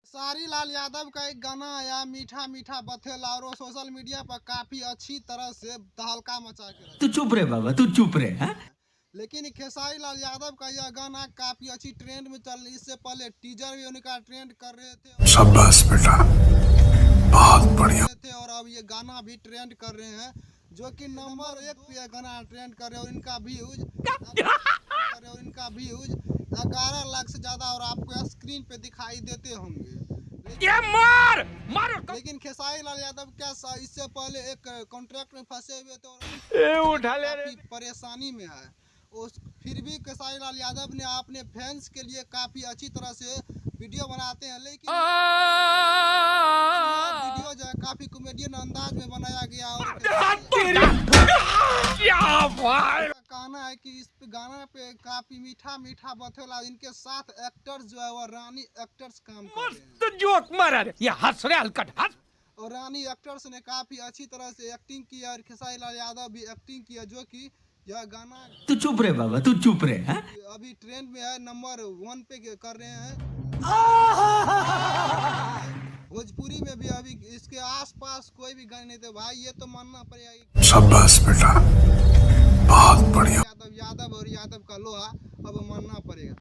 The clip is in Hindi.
खेसारी लाल यादव का एक गाना आया मीठा मीठा बथेला और वो सोशल मीडिया पर काफी अच्छी तरह से तहलका मचा के रखा। तू चुप रहे बाबा, तू चुप रहे। हाँ? लेकिन खेसारी लाल यादव का यह गाना काफी अच्छी ट्रेंड में चल रही। इससे पहले टीजर भी उनका ट्रेंड कर रहे थे। शाबाश बेटा, बहुत बढ़िया। और अब ये गाना भी ट्रेंड कर रहे हैं, जो कि नंबर 1 पे गाना ट्रेंड कर रहे हैं। और इनका व्यूज 11 लाख से ज्यादा और आपको स्क्रीन पे दिखाई देते होंगे। लेकिन खेसारी लाल यादव क्या इससे पहले एक कॉन्ट्रैक्ट में फंसे हुए थे और काफी परेशानी में है। फिर भी खेसारी लाल यादव ने अपने फैंस के लिए काफी अच्छी तरह से वीडियो बनाते हैं। लेकिन वीडियो जो है काफी कॉमेडियन अंदाज में बनाया गया और कहना है कि इस गाना पे काफी मीठा मीठा बथेला इनके साथ एक्टर्स जो है वो रानी एक्टर्स काम कर रहे हैं। जोक मारा रे, ये हंस रहे हलकट हंस। और रानी एक्टर्स ने काफी अच्छी तरह से एक्टिंग की और खेसारी लाल यादव भी एक्टिंग किया, जो कि यह गाना तू चुप रहे बाबा, तू चुप रहे। हाँ? अभी ट्रेंड में है, नंबर 1 पे कर रहे हैं। भोजपुरी में भी अभी इसके आसपास कोई भी गाने नहीं थे भाई, ये तो मानना पड़ेगा। शाबाश बेटा, बहुत बढ़िया। यादव और यादव का लोहा अब मानना पड़ेगा।